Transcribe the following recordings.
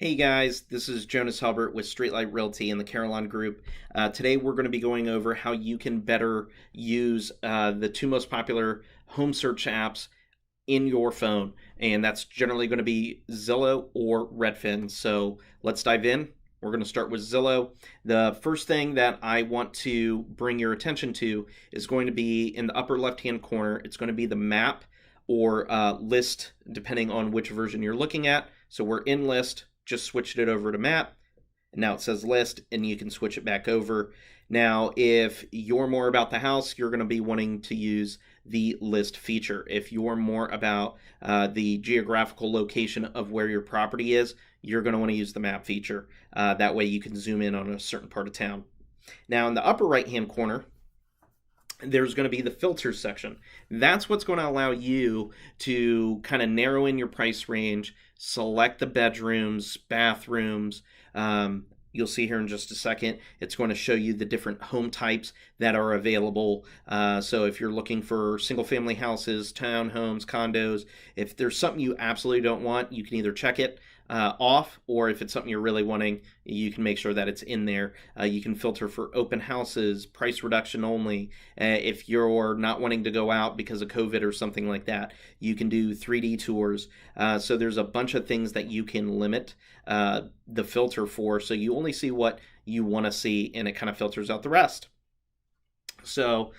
Hey guys, this is Jonas Helbert with Streetlight Realty and the Carolina Group. Today we're going to be going over how you can better use the two most popular home search apps in your phone, and that's generally going to be Zillow or Redfin. So let's dive in. We're going to start with Zillow. The first thing that I want to bring your attention to is going to be in the upper left-hand corner. It's going to be the map or list, depending on which version you're looking at. So we're in list, just switched it over to map, and now it says list, and you can switch it back over. Now, if you're more about the house, you're going to be wanting to use the list feature. If you're more about the geographical location of where your property is, you're going to want to use the map feature. That way you can zoom in on a certain part of town. Now, in the upper right-hand corner, there's going to be the filters section. That's what's going to allow you to kind of narrow in your price range, select the bedrooms, bathrooms. You'll see here in just a second, it's going to show you the different home types that are available. So if you're looking for single family houses, townhomes, condos, if there's something you absolutely don't want, you can either check it off, or if it's something you're really wanting, you can make sure that it's in there. You can filter for open houses, price reduction only. If you're not wanting to go out because of COVID or something like that, you can do 3D tours. So there's a bunch of things that you can limit the filter for, so you only see what you want to see, and it kind of filters out the rest. So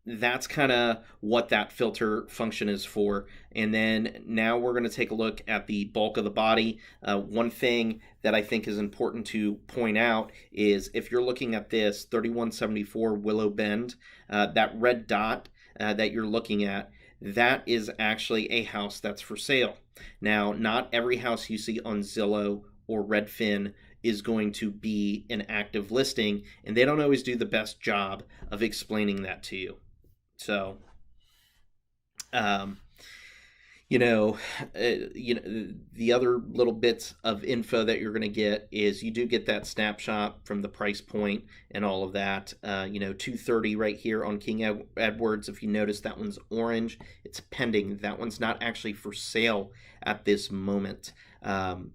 that's kind of what that filter function is for. And then now we're going to take a look at the bulk of the body. One thing that I think is important to point out is if you're looking at this 3174 Willow Bend, that red dot that you're looking at, that is actually a house that's for sale. Now, not every house you see on Zillow or Redfin is going to be an active listing, and they don't always do the best job of explaining that to you. So, the other little bits of info that you're going to get is you do get that snapshot from the price point and all of that. 230 right here on King Edwards. If you notice, that one's orange. It's pending. That one's not actually for sale at this moment.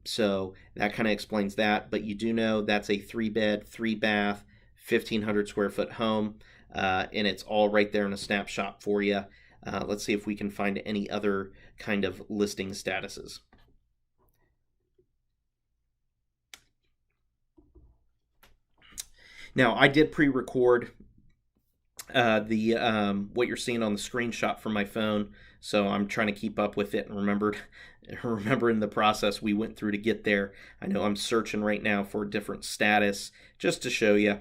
So that kind of explains that. But you do know that's a 3-bed, 3-bath, 1,500 square foot home. And it's all right there in a snapshot for you. Let's see if we can find any other kind of listing statuses. Now, I did pre-record what you're seeing on the screenshot from my phone, so I'm trying to keep up with it and remember in the process we went through to get there. I know I'm searching right now for a different status just to show you.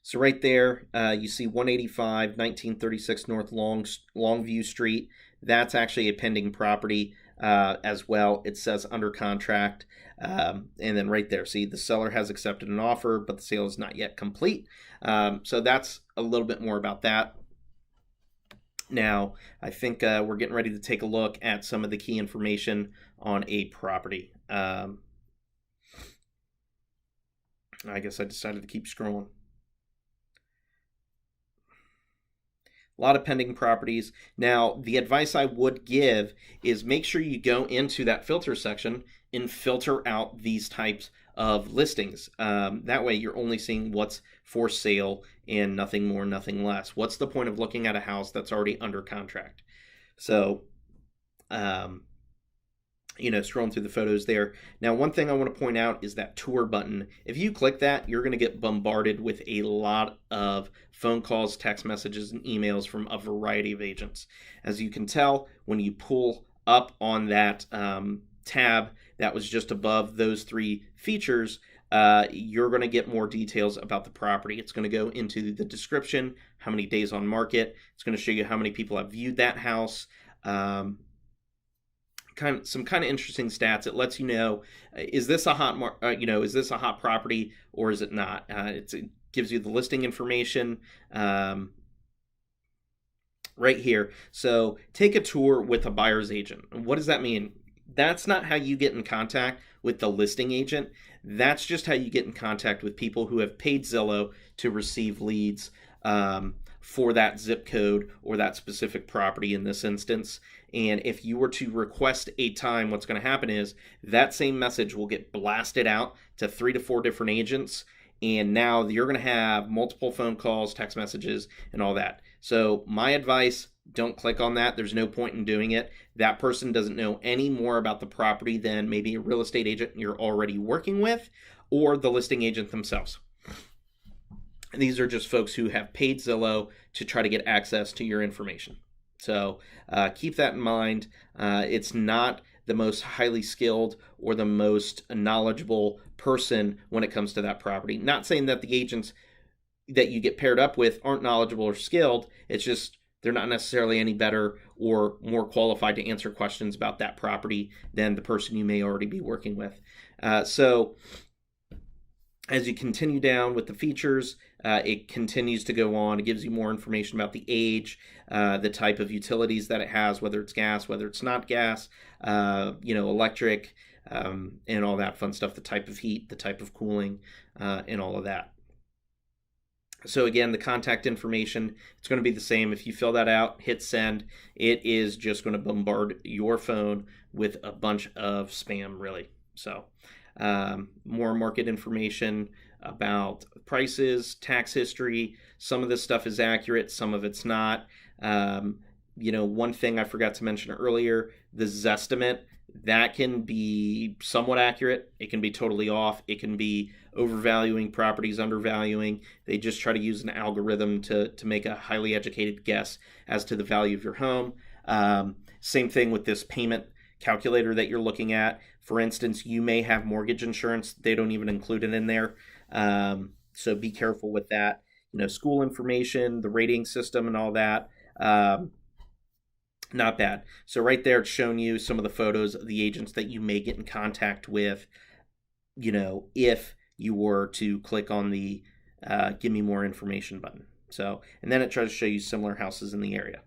So right there, you see 185, 1936 North Longview Street. That's actually a pending property as well. It says under contract. And then right there, see, the seller has accepted an offer, but the sale is not yet complete. So that's a little bit more about that. Now, I think we're getting ready to take a look at some of the key information on a property. I guess I decided to keep scrolling. A lot of pending properties. Now, the advice I would give is make sure you go into that filter section and filter out these types of listings. That way you're only seeing what's for sale and nothing more, nothing less. What's the point of looking at a house that's already under contract? So, scrolling through the photos there. Now, one thing I want to point out is that tour button. If you click that, you're going to get bombarded with a lot of phone calls, text messages, and emails from a variety of agents. As you can tell, when you pull up on that tab that was just above those 3 features, you're going to get more details about the property. It's going to go into the description, how many days on market. It's going to show you how many people have viewed that house. Some kind of interesting stats. It lets you know, is this a hot property or is it not? It gives you the listing information right here. So take a tour with a buyer's agent. What does that mean? That's not how you get in contact with the listing agent. That's just how you get in contact with people who have paid Zillow to receive leads for that zip code or that specific property in this instance. And if you were to request a time, what's going to happen is that same message will get blasted out to 3 to 4 different agents. And now you're going to have multiple phone calls, text messages, and all that. So my advice, don't click on that. There's no point in doing it. That person doesn't know any more about the property than maybe a real estate agent you're already working with or the listing agent themselves. And these are just folks who have paid Zillow to try to get access to your information. So keep that in mind. It's not the most highly skilled or the most knowledgeable person when it comes to that property. Not saying that the agents that you get paired up with aren't knowledgeable or skilled. It's just they're not necessarily any better or more qualified to answer questions about that property than the person you may already be working with. So as you continue down with the features, it continues to go on. It gives you more information about the age, the type of utilities that it has, whether it's gas, whether it's not gas, electric, and all that fun stuff, the type of heat, the type of cooling, and all of that. So again, the contact information, it's going to be the same. If you fill that out, hit send, it is just going to bombard your phone with a bunch of spam, really. So more market information about prices, tax history. Some of this stuff is accurate, some of it's not. One thing I forgot to mention earlier, the Zestimate, that can be somewhat accurate. It can be totally off. It can be overvaluing properties, undervaluing. They just try to use an algorithm to make a highly educated guess as to the value of your home. Same thing with this payment calculator that you're looking at. For instance, you may have mortgage insurance. They don't even include it in there. So be careful with that. School information, the rating system and all that. Not bad. So right there, it's showing you some of the photos of the agents that you may get in contact with, if you were to click on the give me more information button. So, and then it tries to show you similar houses in the area.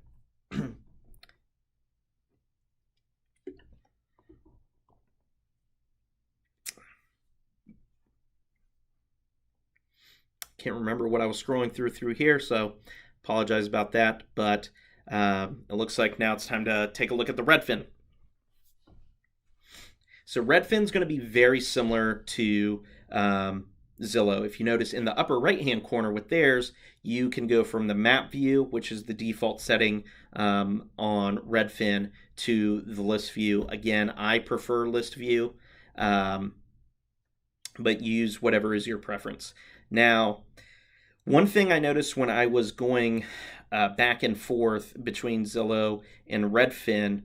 Can't remember what I was scrolling through here, so apologize about that, but it looks like now it's time to take a look at the Redfin. So Redfin's going to be very similar to Zillow. If you notice in the upper right-hand corner with theirs, you can go from the map view, which is the default setting on Redfin, to the list view. Again, I prefer list view, but use whatever is your preference. Now, one thing I noticed when I was going back and forth between Zillow and Redfin,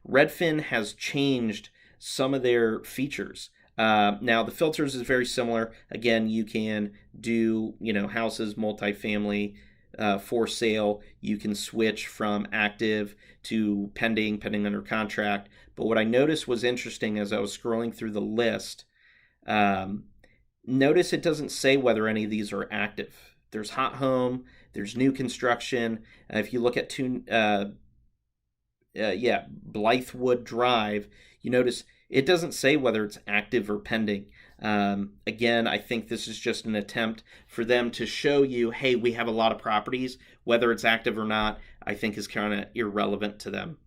Redfin has changed some of their features. Now the filters is very similar. Again, you can do, houses, multifamily, for sale. You can switch from active to pending under contract. But what I noticed was interesting as I was scrolling through the list, notice it doesn't say whether any of these are active. There's hot home, there's new construction. If you look at Blythewood Drive, you notice it doesn't say whether it's active or pending. Again, I think this is just an attempt for them to show you, hey, we have a lot of properties. Whether it's active or not, I think is kind of irrelevant to them.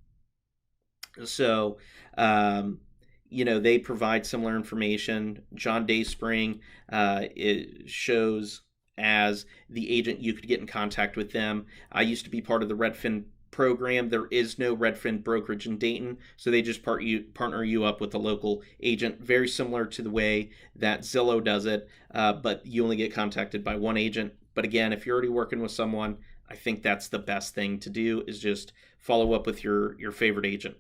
So, they provide similar information. John Dayspring, it shows as the agent you could get in contact with them. I used to be part of the Redfin program. There is no Redfin brokerage in Dayton, so they just partner you up with a local agent, very similar to the way that Zillow does it, but you only get contacted by one agent. But again, if you're already working with someone, I think that's the best thing to do, is just follow up with your favorite agent.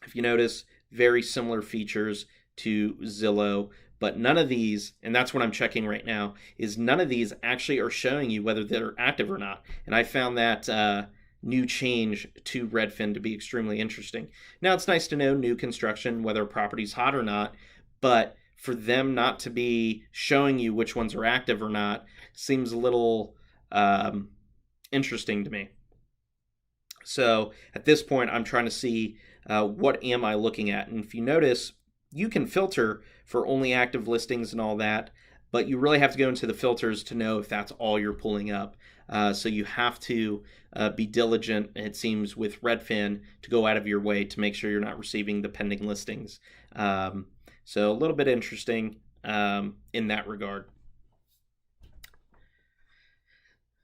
If you notice, very similar features to Zillow, but none of these, and that's what I'm checking right now, is none of these actually are showing you whether they're active or not. And I found that new change to Redfin to be extremely interesting. Now, it's nice to know new construction, whether a property's hot or not, but for them not to be showing you which ones are active or not seems a little interesting to me. So at this point, I'm trying to see what am I looking at. And if you notice, you can filter for only active listings and all that. but you really have to go into the filters to know if that's all you're pulling up. So you have to be diligent, it seems, with Redfin to go out of your way to make sure you're not receiving the pending listings. So a little bit interesting in that regard.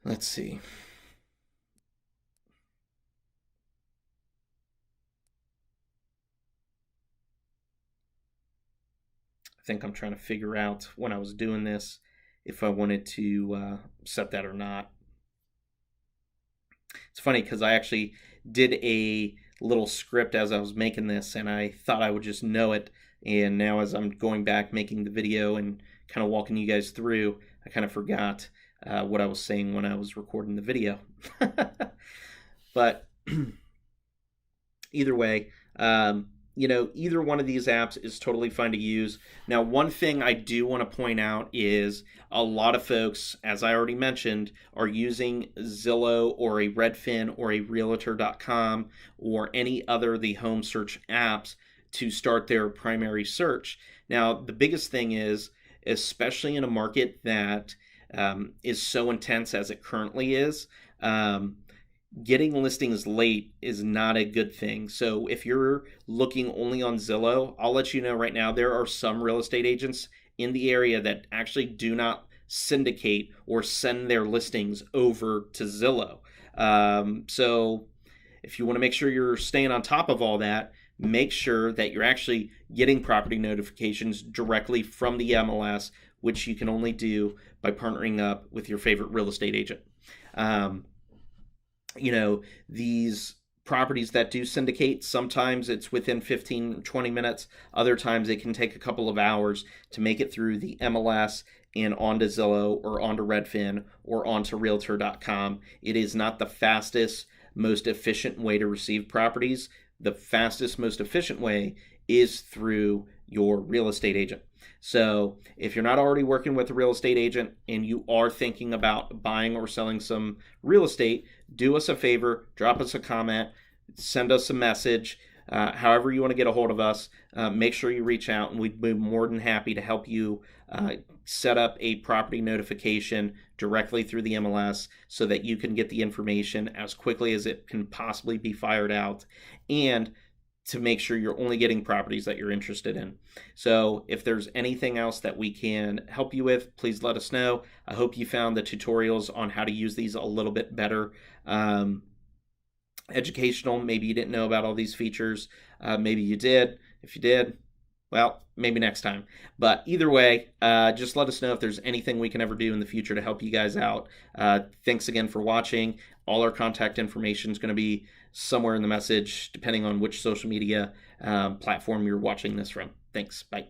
Let's see. I think I'm trying to figure out when I was doing this if I wanted to set that or not. It's funny because I actually did a little script as I was making this, and I thought I would just know it. And now, as I'm going back making the video and kind of walking you guys through, I kind of forgot what I was saying when I was recording the video. But either way, either one of these apps is totally fine to use. Now, one thing I do want to point out is a lot of folks, as I already mentioned, are using Zillow or a Redfin or a Realtor.com or any other of the home search apps to start their primary search. Now, the biggest thing is, especially in a market that is so intense as it currently is, getting listings late is not a good thing. So if you're looking only on Zillow, I'll let you know right now, there are some real estate agents in the area that actually do not syndicate or send their listings over to Zillow. So if you want to make sure you're staying on top of all that, make sure that you're actually getting property notifications directly from the MLS, which you can only do by partnering up with your favorite real estate agent. These properties that do syndicate, sometimes it's within 15, 20 minutes. Other times it can take a couple of hours to make it through the MLS and onto Zillow or onto Redfin or onto Realtor.com. It is not the fastest, most efficient way to receive properties. The fastest, most efficient way is through your real estate agent. So if you're not already working with a real estate agent and you are thinking about buying or selling some real estate, do us a favor, drop us a comment, send us a message, however you want to get a hold of us. Make sure you reach out, and we'd be more than happy to help you set up a property notification directly through the MLS so that you can get the information as quickly as it can possibly be fired out, and to make sure you're only getting properties that you're interested in. So if there's anything else that we can help you with, please let us know. I hope you found the tutorials on how to use these a little bit better. Educational. Maybe you didn't know about all these features. Maybe you did. If you did, well, maybe next time. But either way, just let us know if there's anything we can ever do in the future to help you guys out. Thanks again for watching. All our contact information is going to be somewhere in the message, depending on which social media platform you're watching this from. Thanks. Bye.